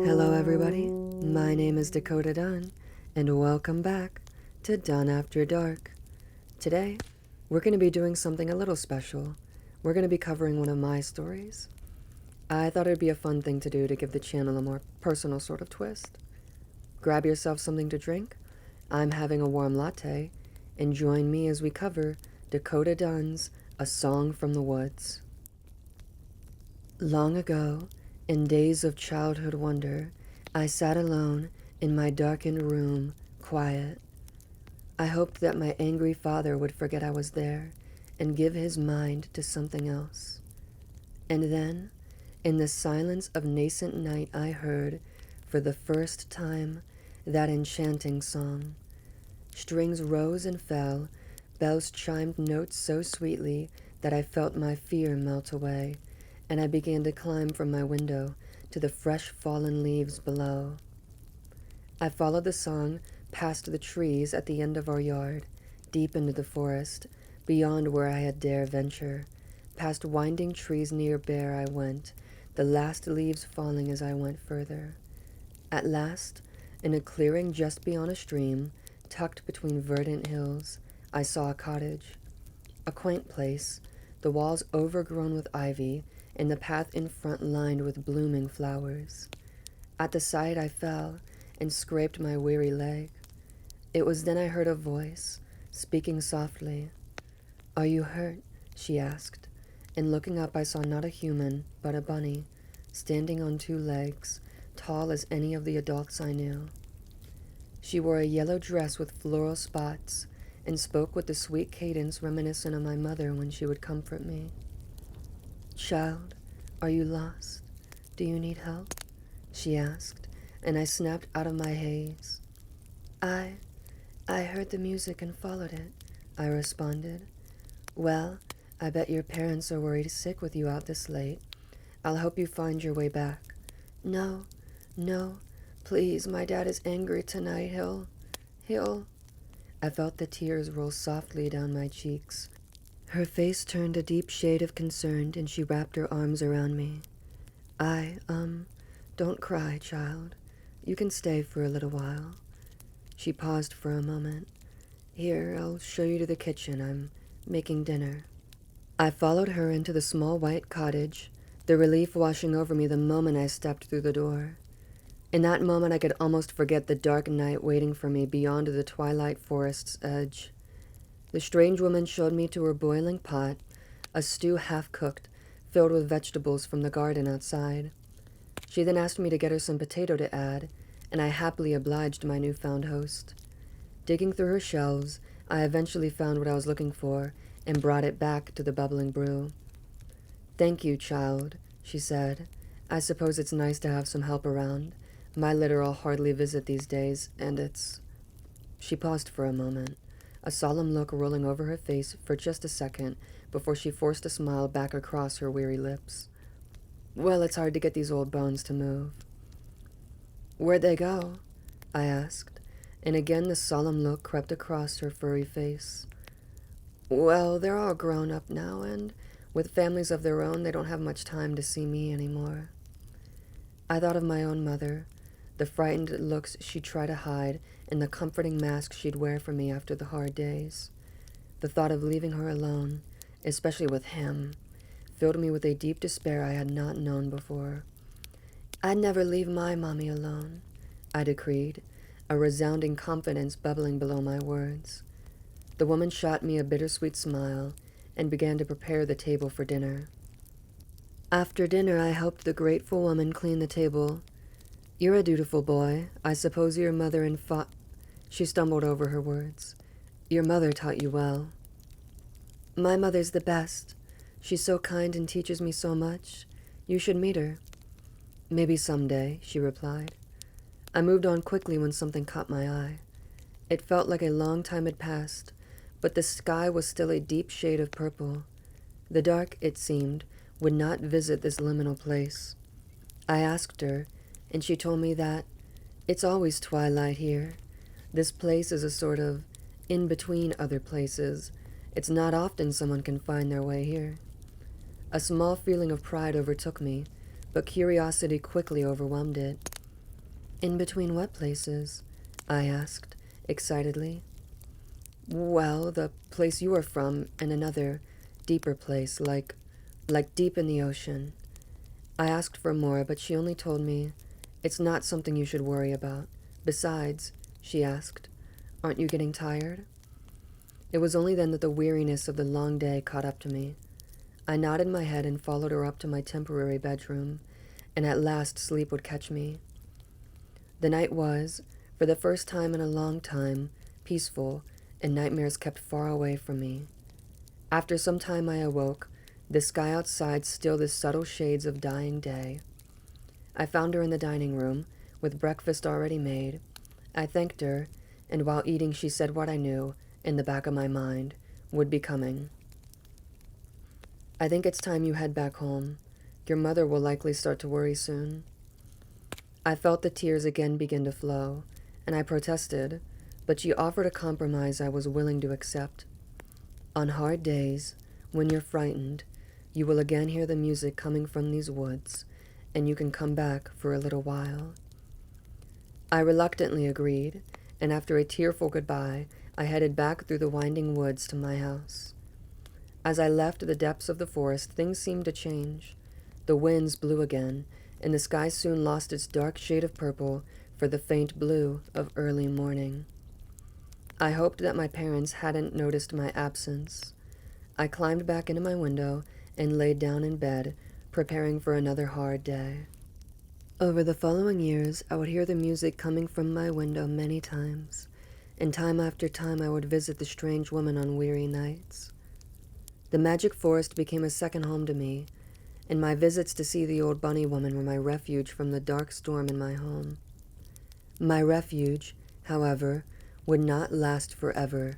Hello everybody, my name is Dakota Dunn, and welcome back to Dunn After Dark. Today, we're going to be doing something a little special. We're going to be covering one of my stories. I thought it'd be a fun thing to do to give the channel a more personal sort of twist. Grab yourself something to drink. I'm having a warm latte, and join me as we cover Dakota Dunn's A Song from the Woods. Long ago, in days of childhood wonder, I sat alone in my darkened room, quiet. I hoped that my angry father would forget I was there and give his mind to something else. And then, in the silence of nascent night, I heard, for the first time, that enchanting song. Strings rose and fell, bells chimed notes so sweetly that I felt my fear melt away, and I began to climb from my window to the fresh fallen leaves below. I followed the song past the trees at the end of our yard, deep into the forest, beyond where I had dare venture. Past winding trees near bare I went, the last leaves falling as I went further. At last, in a clearing just beyond a stream, tucked between verdant hills, I saw a cottage. A quaint place, the walls overgrown with ivy, and the path in front lined with blooming flowers. At the sight I fell and scraped my weary leg. It was then I heard a voice, speaking softly. "Are you hurt?" she asked, and looking up I saw not a human, but a bunny, standing on two legs, tall as any of the adults I knew. She wore a yellow dress with floral spots, and spoke with the sweet cadence reminiscent of my mother when she would comfort me. "Child, are you lost? Do you need help?" she asked, and I snapped out of my haze. I heard the music and followed it," I responded. "Well, I bet your parents are worried sick with you out this late. I'll help you find your way back." No, please, my dad is angry tonight. He'll... I felt the tears roll softly down my cheeks. Her face turned a deep shade of concern, and she wrapped her arms around me. Don't cry, child. You can stay for a little while." She paused for a moment. "Here, I'll show you to the kitchen. I'm making dinner." I followed her into the small white cottage, the relief washing over me the moment I stepped through the door. In that moment, I could almost forget the dark night waiting for me beyond the twilight forest's edge. The strange woman showed me to her boiling pot, a stew half-cooked, filled with vegetables from the garden outside. She then asked me to get her some potato to add, and I happily obliged my newfound host. Digging through her shelves, I eventually found what I was looking for and brought it back to the bubbling brew. "Thank you, child," she said. "I suppose it's nice to have some help around. My literal hardly visit these days, and it's..." She paused for a moment, a solemn look rolling over her face for just a second before she forced a smile back across her weary lips. "Well, it's hard to get these old bones to move." "Where'd they go?" I asked, and again the solemn look crept across her furry face. "Well, they're all grown up now, and with families of their own, they don't have much time to see me anymore." I thought of my own mother, the frightened looks she'd try to hide, and the comforting mask she'd wear for me after the hard days. The thought of leaving her alone, especially with him, filled me with a deep despair I had not known before. "I'd never leave my mommy alone," I decreed, a resounding confidence bubbling below my words. The woman shot me a bittersweet smile and began to prepare the table for dinner. After dinner, I helped the grateful woman clean the table. "You're a dutiful boy. I suppose your mother and She stumbled over her words. "Your mother taught you well." "My mother's the best. She's so kind and teaches me so much. You should meet her." "Maybe someday," she replied. I moved on quickly when something caught my eye. It felt like a long time had passed, but the sky was still a deep shade of purple. The dark, it seemed, would not visit this liminal place. I asked her, and she told me that it's always twilight here. This place is a sort of in-between other places. It's not often someone can find their way here. A small feeling of pride overtook me, but curiosity quickly overwhelmed it. In between what places? I asked, excitedly. Well, the place you are from and another, deeper place, like deep in the ocean. I asked for more, but she only told me, it's not something you should worry about. Besides, she asked, aren't you getting tired? It was only then that the weariness of the long day caught up to me. I nodded my head and followed her up to my temporary bedroom, and at last sleep would catch me. The night was, for the first time in a long time, peaceful, and nightmares kept far away from me. After some time I awoke, the sky outside still the subtle shades of dying day. I found her in the dining room, with breakfast already made. I thanked her, and while eating she said what I knew, in the back of my mind, would be coming. I think it's time you head back home. Your mother will likely start to worry soon. I felt the tears again begin to flow, and I protested, but she offered a compromise I was willing to accept. On hard days, when you're frightened, you will again hear the music coming from these woods, and you can come back for a little while. I reluctantly agreed, and after a tearful goodbye, I headed back through the winding woods to my house. As I left the depths of the forest, things seemed to change. The winds blew again, and the sky soon lost its dark shade of purple for the faint blue of early morning. I hoped that my parents hadn't noticed my absence. I climbed back into my window and laid down in bed, preparing for another hard day. Over the following years, I would hear the music coming from my window many times, and time after time I would visit the strange woman on weary nights. The magic forest became a second home to me, and my visits to see the old bunny woman were my refuge from the dark storm in my home. My refuge, however, would not last forever.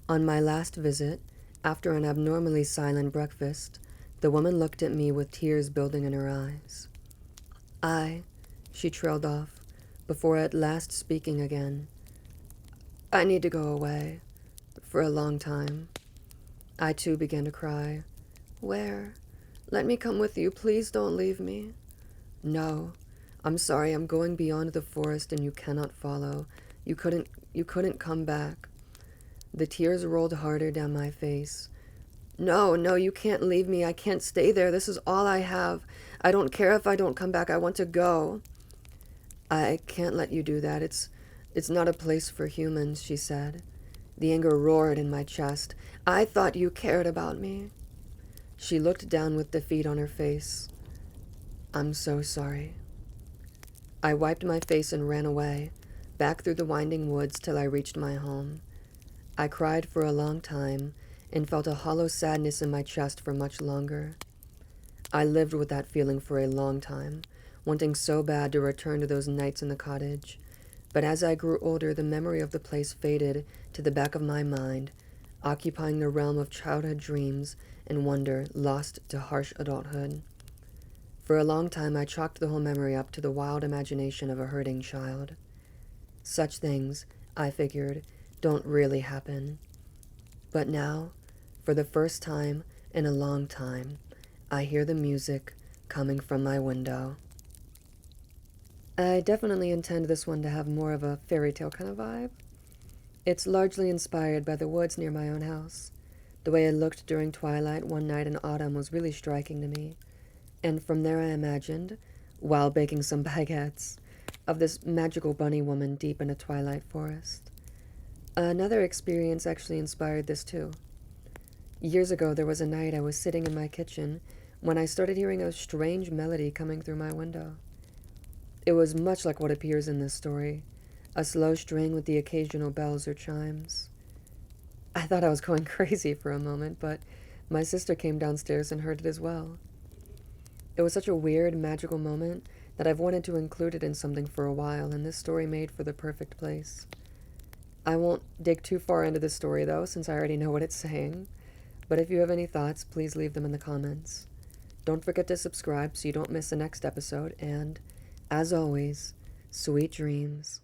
On my last visit, after an abnormally silent breakfast, the woman looked at me with tears building in her eyes. She trailed off, before at last speaking again. I need to go away, for a long time. I too began to cry. Where? Let me come with you. Please don't leave me. No. I'm sorry. I'm going beyond the forest and you cannot follow. You couldn't come back. The tears rolled harder down my face. No, you can't leave me. I can't stay there. This is all I have. I don't care if I don't come back. I want to go. I can't let you do that. It's not a place for humans, she said. The anger roared in my chest. I thought you cared about me. She looked down with defeat on her face. I'm so sorry. I wiped my face and ran away, back through the winding woods till I reached my home. I cried for a long time and felt a hollow sadness in my chest for much longer. I lived with that feeling for a long time, wanting so bad to return to those nights in the cottage. But as I grew older, the memory of the place faded to the back of my mind, occupying the realm of childhood dreams and wonder lost to harsh adulthood. For a long time, I chalked the whole memory up to the wild imagination of a hurting child. Such things, I figured, don't really happen. But now, for the first time in a long time, I hear the music coming from my window. I definitely intend this one to have more of a fairy tale kind of vibe. It's largely inspired by the woods near my own house. The way it looked during twilight one night in autumn was really striking to me, and from there I imagined, while baking some baguettes, of this magical bunny woman deep in a twilight forest. Another experience actually inspired this too. Years ago, there was a night I was sitting in my kitchen when I started hearing a strange melody coming through my window. It was much like what appears in this story, a slow string with the occasional bells or chimes. I thought I was going crazy for a moment, but my sister came downstairs and heard it as well. It was such a weird, magical moment that I've wanted to include it in something for a while, and this story made for the perfect place. I won't dig too far into the story, though, since I already know what it's saying. But if you have any thoughts, please leave them in the comments. Don't forget to subscribe so you don't miss the next episode, and, as always, sweet dreams.